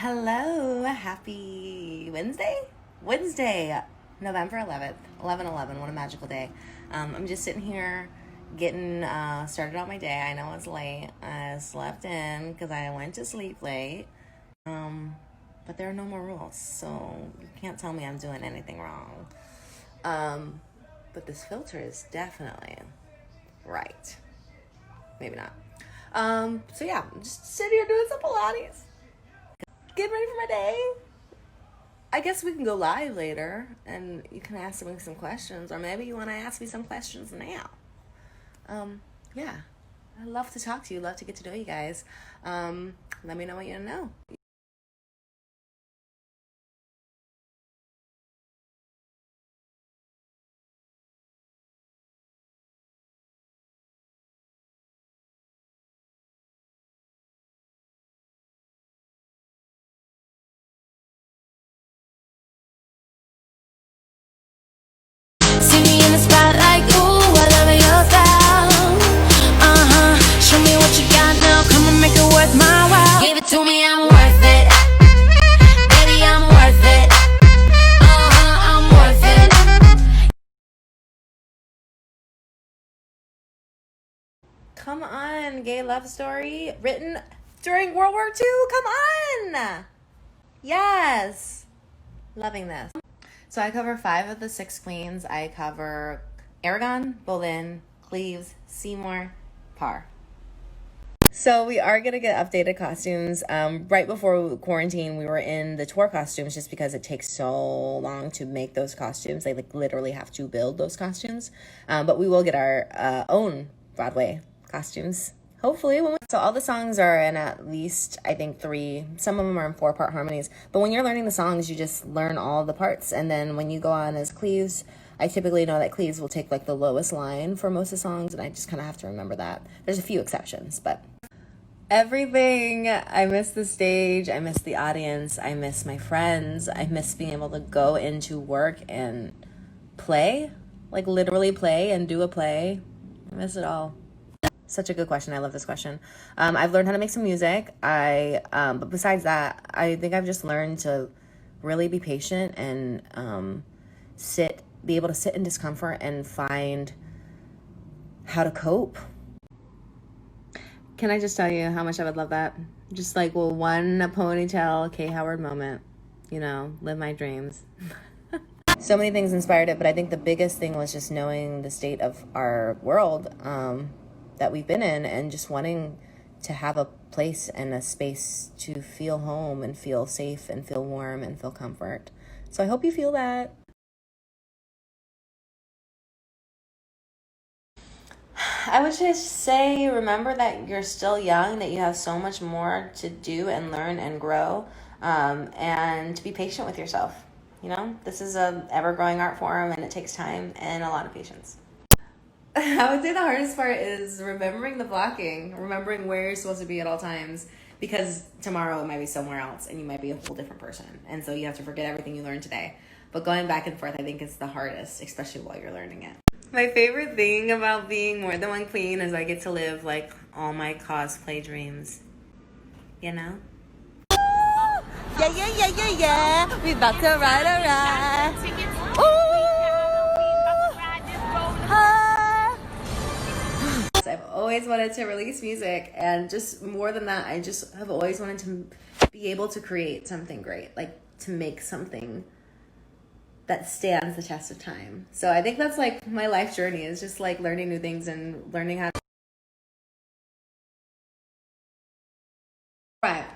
Hello, happy Wednesday? Wednesday, November 11th, 11/11, what a magical day. I'm just sitting here getting started on my day. I know it's late. I slept in because I went to sleep late. But there are no more rules, so you can't tell me I'm doing anything wrong. But this filter is definitely right. Maybe not. So yeah, I'm just sitting here doing some Pilates. Getting ready for my day. I guess we can go live later and you can ask me some questions, or maybe you want to ask me some questions now. Yeah, I love to talk to you, love to get to know you guys. Let me know what you know. See me in the spotlight, ooh, I love your style. Show me what you got now, come and make it worth my while. Give it to me, I'm worth it. Baby, I'm worth it. I'm worth it. Come on, gay love story written during World War II. Come on. Yes. Loving this. So I cover 5 of the 6 queens. I cover Aragon, Boleyn, Cleves, Seymour, Parr. So we are going to get updated costumes. Right before quarantine, we were in the tour costumes just because it takes so long to make those costumes. They literally have to build those costumes. But we will get our own Broadway costumes. Hopefully. So all the songs are in at least, I think, 3. Some of them are in 4-part harmonies. But when you're learning the songs, you just learn all the parts. And then when you go on as Cleves, I typically know that Cleves will take the lowest line for most of the songs. And I just kind of have to remember that. There's a few exceptions, but everything. I miss the stage. I miss the audience. I miss my friends. I miss being able to go into work and play, literally play and do a play. I miss it all. Such a good question. I love this question. I've learned how to make some music. But besides that, I think I've just learned to really be patient and be able to sit in discomfort and find how to cope. Can I just tell you how much I would love that? Just one ponytail Kay Howard moment, live my dreams. So many things inspired it, but I think the biggest thing was just knowing the state of our world that we've been in, and just wanting to have a place and a space to feel home and feel safe and feel warm and feel comfort. So I hope you feel that. I would just say, remember that you're still young, that you have so much more to do and learn and grow, and to be patient with yourself. This is a ever-growing art form, and it takes time and a lot of patience. I would say the hardest part is remembering the blocking, remembering where you're supposed to be at all times, because tomorrow it might be somewhere else and you might be a whole different person. And so you have to forget everything you learned today. But going back and forth, I think, is the hardest, especially while you're learning it. My favorite thing about being more than one queen is I get to live all my cosplay dreams. Yeah. We about to ride a ride. Ooh. I've always wanted to release music, and just more than that, I just have always wanted to be able to create something great, to make something that stands the test of time. So I think that's my life journey, is just learning new things and learning how to. Right.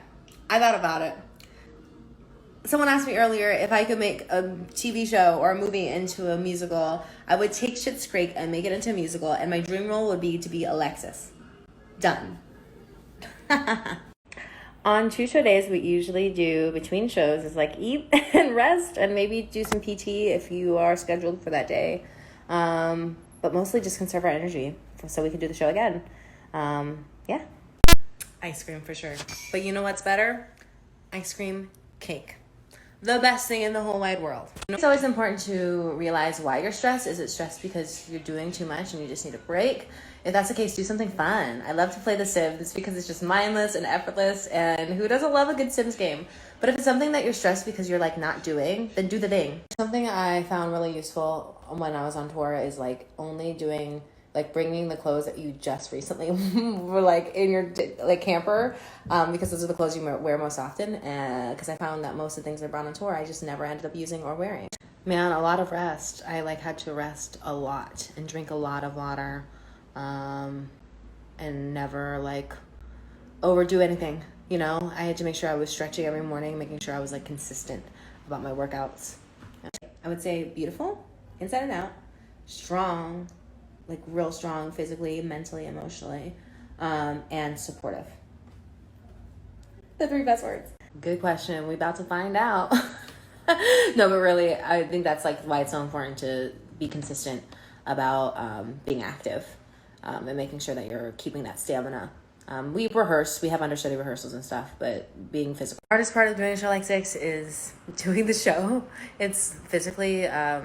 I thought about it. Someone asked me earlier if I could make a TV show or a movie into a musical. I would take Schitt's Creek and make it into a musical, and my dream role would be to be Alexis. Done. On 2 show days, we usually do between shows is eat and rest, and maybe do some PT if you are scheduled for that day. But mostly just conserve our energy so we can do the show again. Yeah. Ice cream for sure. But you know what's better? Ice cream cake. the best thing in the whole wide world. It's always important to realize why you're stressed. Is it stressed because you're doing too much and you just need a break? If that's the case, do something fun. I love to play The Sims because it's just mindless and effortless, and who doesn't love a good Sims game? But if it's something that you're stressed because you're like not doing, then do the thing. Something I found really useful when I was on tour is like only doing, like bringing the clothes that you just recently were like in your like camper, because those are the clothes you wear most often. Because I found that most of the things I brought on tour I just never ended up using or wearing. Man, a lot of rest. I like had to rest a lot and drink a lot of water, and never like overdo anything. You know, I had to make sure I was stretching every morning, making sure I was like consistent about my workouts. I would say beautiful, inside and out, strong, like real strong physically, mentally, emotionally, and supportive. The 3 best words. Good question. We about to find out. No, but really, I think that's like why it's so important to be consistent about being active, and making sure that you're keeping that stamina. We rehearse, we have understudy rehearsals and stuff, but being physical. The hardest part of doing a show like 6 is doing the show. It's physically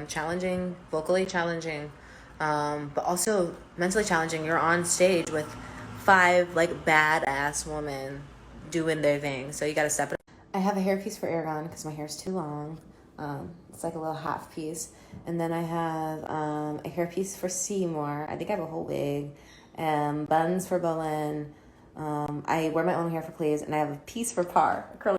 challenging, vocally challenging, but also mentally challenging. You're on stage with 5 like badass women doing their thing, so you gotta step it up. I have a hairpiece for Aragon because my hair's too long. It's like a little half piece. And then I have a hairpiece for Seymour. I think I have a whole wig. Buns for Bolin. I wear my own hair for Cleves, and I have a piece for Par. Curly